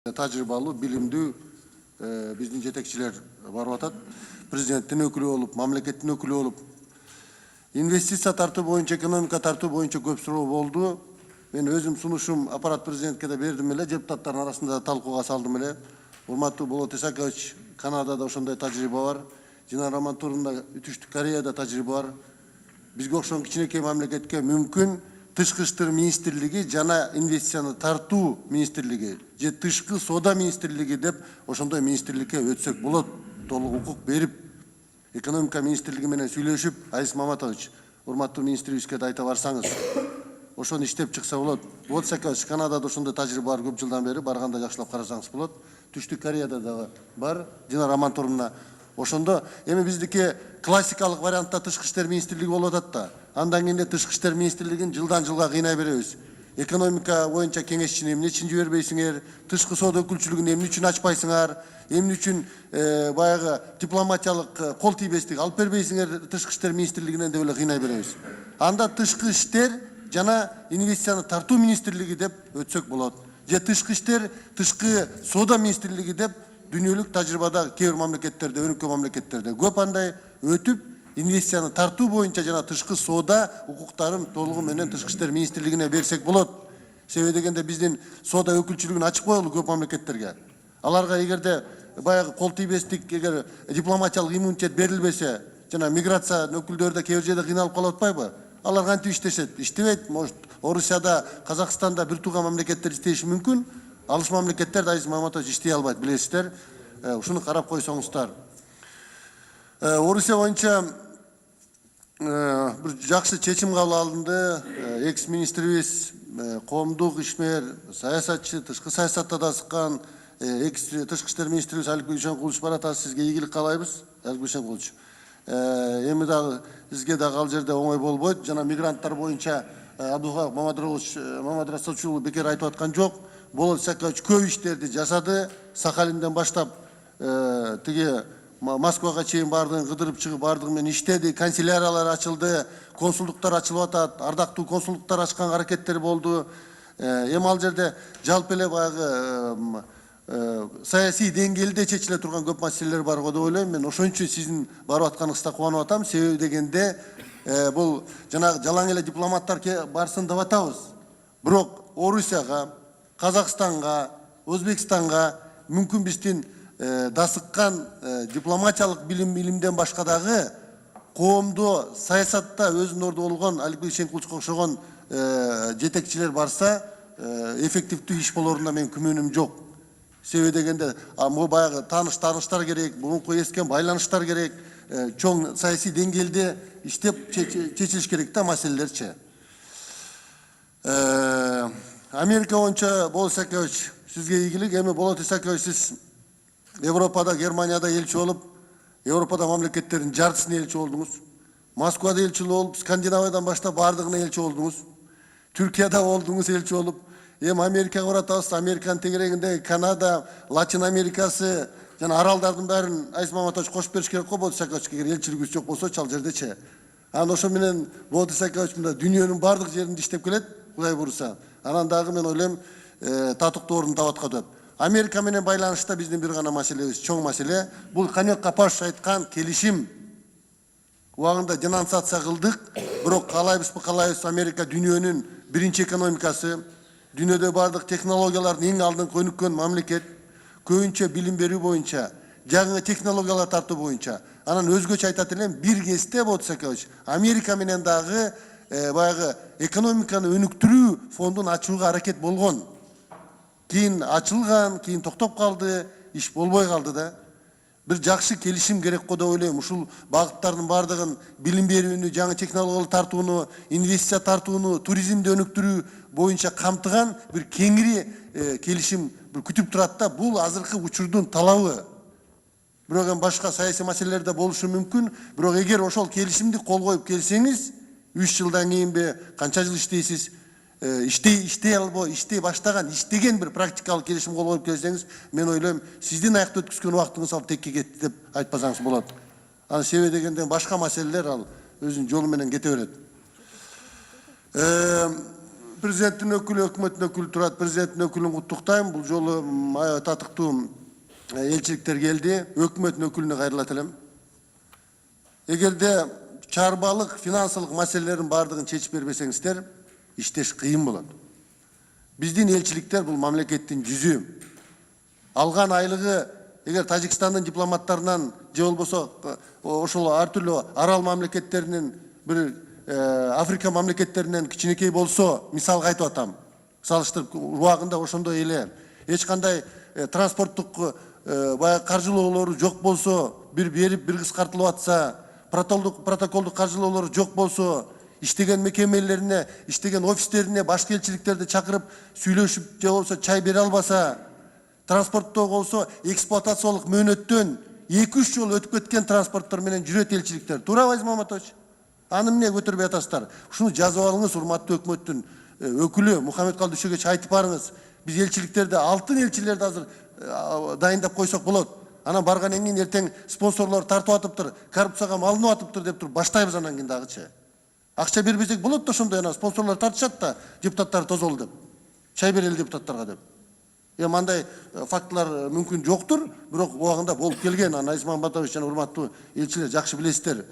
Tacrıbalı, bilimdүү биздин жетекчилер барып атат. Президенттин өкүлү болуп, мамлекеттин өкүлү болуп, инвестиция тартуу боюнча, экономика тартуу боюнча көп суроо болду. Мен өзүм сунушум аппарат президентке да бердим эле, депутаттардын арасында талкууга салдым эле. Урматтуу Болот Исакович, Канадада ошондой тажрыйба бар. Жана Рамантурунда Түштүк Кореяда тажрыйба бар. Бизге окшогон кичинекей мамлекетке мүмкүн тышкы иштер министрлиги жана инвестицияны тартуу министрлиги же тышкы соода министрлиги деп ошондой министрликке өтсөк болот. Толук укук берип, экономика министрлиги менен сүйлөшүп, Азиз Маматович, урматтуу министрибизге да айта барсаңыз, ошону иштеп чыкса болот. Болот Исакович, Канадада ошондой тажрыйба бар, көп жылдан бери барганда жакшылап карасаңыз болот. Түштүк Кореяда да бар, жана Рамантурунда. Ошондо эми биздики классикалык вариантта тышкы иштер министрлиги болуп атат да. Андан кийин тышкы иштер министрлигин жылдан жылга кыйнай беребиз. Экономика боюнча кеңешчини эмне үчүн жибербейсиңер, тышкы соода өкүлчүлүгүн эмне үчүн ачпайсыңар, эмне үчүн баягы дипломатиялык кол тийбестик алып бербейсиңер тышкы иштер министрлигинен деп эле кыйнай беребиз. Анда тышкы иштер жана инвестицияны тартуу министрлиги деп өтсөк болот. Же тышкы иштер, тышкы соода министрлиги деп дүйнөлүк тажрыйбада кээ бир мамлекеттерде, өнүккөн мамлекеттерде көп андай өтүп, инвестицияны тартуу боюнча жана тышкы соода укуктарын толугу менен тышкы иштер министрлигине берсек болот. Себеби дегенде биздин соода өкүлчүлүгүн ачып коелу көп мамлекеттерге. Аларга эгерде баягы кол тийбестик, эгер дипломатиялык иммунитет берилбесе, жана миграция өкүлдөрү да кээ бир жерде кыйналып калып атпайбы? Алар кантип иштешет? Иштебейт. Может, Орусияда, Казакстанда бир тууган мамлекеттер иштеши мүмкүн. Алыс мамлекеттер Азиз Маматович иштей албайт, билесиздер. Ушуну карап койсоңуздар. Орусия боюнча бир жакшы чечим кабыл алынды. Экс-министрибиз, коомдук ишмер, саясатчы, тышкы саясатта да сыккан тышкы иштер министрибиз Аликбек Ишенкулович баратат. Сизге ийгилик каалайбыз, Аликбек Ишенкулович. Эми дагы сизге дагы ал жерде оңой болбойт. Жана мигранттар боюнча Абдулхак Мамадрасович бекер айтып аткан жок. Болот Исакович көп иштерди жасады. Сахалинден баштап тиги Москвага чейин бардыгын кыдырып чыгып бардыгы менен иштеди. Канцеляриялар ачылды, консулдуктар ачылып атат, ардактуу консулдуктар ачкан аракеттер болду. Эми ал жерде жалпы эле баягы саясий деңгээлде чечиле турган көп маселелер бар го деп ойлойм. Мен ошон үчүн сиздин барып атканыңызда кубанып атам. Себеби дегенде бул жанагы жалаң эле дипломаттар барсын деп атабыз. Бирок Орусияга, Казакстанга, Өзбекстанга мүмкүн биздин дасыккан дипломатиялык билимден башка дагы коомдо саясатта өзүнүн орду болгон Аликбек Ишенкуловичке окшогон жетекчилер барса эффективдүү иш болорунда мен күмөнүм жок. Себеби дегенде могу баягы тааныштар керек, мурунку эскен байланыштар керек, чоң саясий деңгээлде иштеп чечилиш керек да маселелерчи. Америка боюнча Болот Исакович, сизге ийгилик. Эми Болот Исакович, сиз Европада, Германияда элчи болуп, Европада мамлекеттердин жартысына элчи болдуңуз. Москвада элчи болуп, Скандинавиядан баштап бардыгына элчи болдуңуз. Түркияда болдуңуз элчи болуп. Эми Америкага баратабыз. Американын тегерегинде Канада, Латин Америкасы жана аралдардын баарын Азиз Маматович кошуп бериш керек го. Болот Исаковичке эгер элчилигибиз жок болсо, ал жердечи. Анан ошо менен Болот Исакович мында дүйнөнүн бардык жеринде иштеп келет, Кудай буюрса. Анан дагы мен ойлойм татыктуу орун таап аткан деп. Америка менен байланышта биздин бир гана маселебиз, чоң маселе. Бул Канек Капашов айткан келишим. Убагында денонсация кылдык, бирок каалайбызбы, каалайбыз, Америка дүйнөнүн биринчи экономикасы, дүйнөдө бардык технологиялардын эң алдыңкы өнүккөн мамлекет, көбүнчө билим берүү боюнча, жаңы технологиялар тартуу боюнча. Анан өзгөчө айтат элем, бир кезде Болот Исакович, Америка менен дагы баягы экономиканы өнүктүрүү фондун ачууга аракет болгон. Кийин ачылган, кийин токтоп калды, иш болбой калды да. Бир жакшы келишим керек го деп ойлойм. Ушул багыттардын бардыгын билим берүүнү, жаңы технологиялар тартууну, инвестиция тартууну, туризмди өнүктүрүү боюнча камтыган бир кеңири келишим күтүп турат да. Бул азыркы учурдун талабы. Бирок эми башка саясий маселелер да болушу мүмкүн. Бирок эгер ошол келишимди кол коюп келсеңиз, 3 жылдан кийинби, канча жыл иштейсиз, иштей баштаган, иштеген бир практикалык келишим кол коюп келсеңиз, мен ойлойм, сиздин аякта өткүзгөн убактыңыз ал текке кетти деп айтпасаңыз болот. Анан себеби дегенде башка маселелер ал өзүнүн жолу менен кете берет. Президенттин өкүлү, өкмөттүн өкүлү турат. Президенттин өкүлүн куттуктайм. Бул жолу татыктуу элчиликтер келди. Өкмөттүн өкүлүнө кайрылат элем. Эгерде чарбалык, финансылык маселелердин бардыгын чечип бербесеңиздер, иштеш кыйын болот. Биздин элчиликтер бул мамлекеттин жүзү. Алган айлыгы эгер Тажикстандын дипломаттарынан же болбосо ошол ар түрлүү арал мамлекеттеринин бир Африка мамлекеттеринен кичинекей болсо, мисалга айтып атам. Салыштырып убагында ошондой эле. Эч кандай транспорттук каржылоолору жок болсо, бир берип, бир кыскартылып атса, протоколдук каржылоолору жок болсо, иштеген мекемелерине, иштеген офистерине башка элчиликтерди чакырып сүйлөшүп же болбосо чай бере албаса, транспорттоо болсо эксплуатациялык мөөнөттөн 2-3 жол өтүп кеткен транспорттор менен жүрөт элчиликтер. Туурабы Азиз Маматович? Аны эмне көтөрбөй атасыздар? Ушуну жазып алыңыз, урматтуу өкмөттүн өкүлү Мухаммедкалый Дүйшөгөч айтып барыңыз. Биз элчиликтерди, алтын элчилерди азыр дайындап койсок болот. Анан баргандан кийин эртең спонсорлор тартып атыптыр, коррупцияга малынып атыптыр деп туруп баштайбыз анан кийин дагычы. Акча бербесек болот да ошондой, анан спонсорлор тартышат да, депутаттар тозолду деп. Чай берели депутаттарга деп. Мындай фактылар мүмкүн жоктур, бирок убагында болуп келген. Азиз Маматович жана урматтуу элчилер жакшы билесиздер.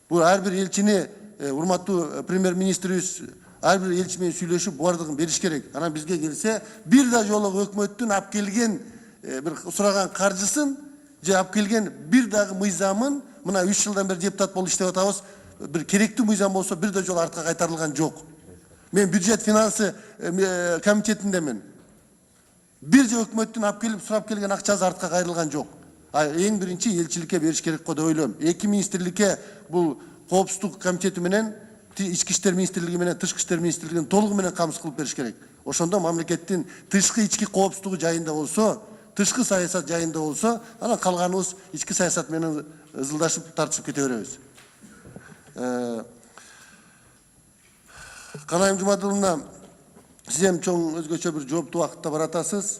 Бул ар бир элчини, урматтуу премьер-министрибиз ар бир элчи менен сүйлөшүп бардыгын бериш керек. Анан бизге келсе, бир да жолу өкмөттүн алып келген бир сураган каржысын же алып келген бир дагы мыйзамын, мына 3 жылдан бери депутат болуп иштеп атабыз, бир керектүү мыйзам болсо бир да жолу артка кайтарылган жок. Мен бюджет финансы комитетиндемин. Бир же өкмөттүн алып келип сурап келген акчасы артка кайрылган жок. Эң биринчи элчиликке бериш керек го деп ойлойм. Эки министрликке бул коопсуздук комитети менен, ички иштер министрлиги менен, тышкы иштер министрлигин толугу менен камсыз кылып бериш керек. Ошондо мамлекеттин тышкы ички коопсуздугу жайында болсо, тышкы саясат жайында болсо, анан калганыбыз ички саясат менен ызылдашып тартышып кете беребиз. Канайым Жумадыловна, сиз эми чоң өзгөчө бир жооптуу убакытта баратасыз.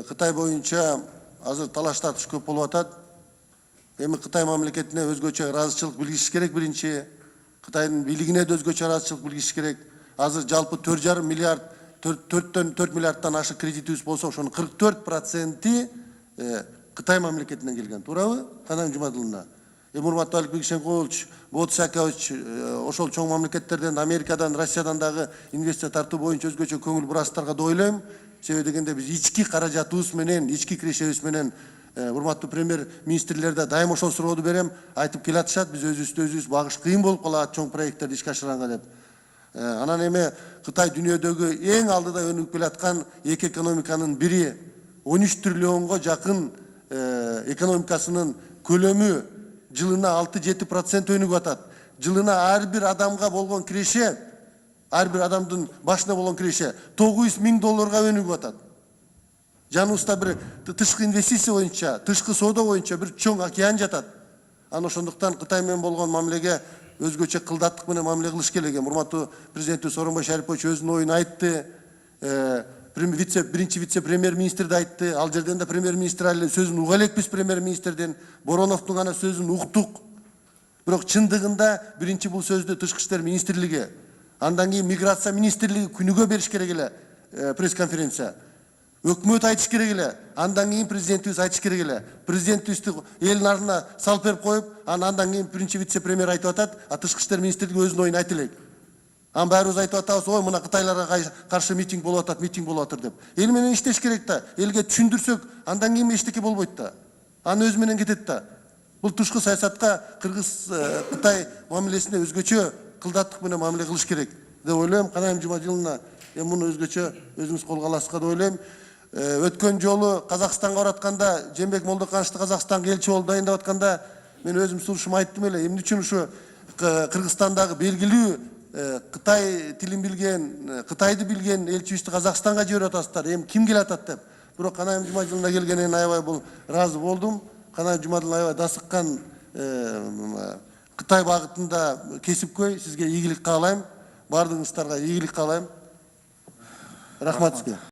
Кытай боюнча азыр талаш тартыш көп болуп атат. Эми Кытай мамлекетине өзгөчө ыраазычылык билдириш керек биринчи. Кытайдын бийлигине да өзгөчө ыраазычылык билдириш керек. Азыр жалпы 4,5 миллиард, 4 миллиардтан ашык кредитибиз болсо, ошонун 44% Кытай мамлекетинен келген. Туурабы, Канайым Жумадыловна? Урматтуу Алик Бекшенкулович, Болот Исакович, ошол чоң мамлекеттерден, Америкадан, Россиядан дагы инвестиция тартуу боюнча өзгөчө көңүл бурасыздарга да ойлойм. Себеби дегенде биз ички каражатыбыз менен, ички кирешебиз менен урматтуу премьер-министрлерде дайым ошол сурооду берем, айтып келатышат, биз өзүбүздү багыш кыйын болуп калат чоң проекттерди ишке ашырганга деп. Анан эми Кытай дүйнөдөгү эң алдыда өнүгүп келаткан эки экономиканын бири, 13 триллионго жакын экономикасынын көлөмү жылына 6-7% өнүгүп атат. Жылына ар бир адамга болгон киреше, ар бир адамдын башына болгон киреше $900 000 өнүгүп атат. Жаныбызда бир тышкы инвестиция боюнча, тышкы соода боюнча бир чоң океан жатат. Аны ошондуктан Кытай менен болгон мамилеге өзгөчө кылдаттык менен мамиле кылыш керек. Урматтуу президентибиз Сооронбай Шарипович өзүнүн оюн айтты. Биринчи вице-премьер-министр да айтты. Ал жерден да премьер-министр али сөзүн уга элекпиз премьер-министрден. Бороновдун гана сөзүн уктук. Бирок чындыгында биринчи бул сөздү тышкы иштер министрлиги, андан кийин миграция министрлиги күнүгө бериш керек эле пресс-конференция. Өкмөт айтыш керек эле, андан кийин президентибиз айтыш керек эле. Президентибизди эл нарына салып берип коюп, андан кийин биринчи вице-премьер айтып атат, тышкы иштер министрлиги өзүнүн оюн айтып элек. Анан баарыбыз айтып атабыз, ой, мына Кытайларга каршы митинг болуп атат деп. Эл менен иштеш керек да. Элге түшүндүрсөк, андан кийин эчтеке болбойт да. Аны өзү менен кетет да. Бул тышкы саясатка Кыргыз Кытай мамилесине өзгөчө кылдаттык менен мамиле кылыш керек деп ойлойм. Канайым Жумадыловна, эми муну өзгөчө өзүңүз колго аласызга деп ойлойм. Өткөн жолу Казакстанга баратканда, Жээнбек Молдокановичти Казакстанга элчи болуп дайындап атканда, мен өзүм сунушумду айттым эле. Эмне үчүн ушу Кыргызстандагы белгилүү Кытай тилин билген, Кытайды билген элчибизди Казакстанга жиберип атасыздар. Эми ким келатат деп. Бирок Канайым Жумадыловна келгенин аябай бул ыраазы болдум. Канайым Жумадыловна аябай дасыккан Кытай багытында кесипкөй, сизге ийгилик каалайм. Бардыгыңыздарга ийгилик каалайм. Рахмат сизге.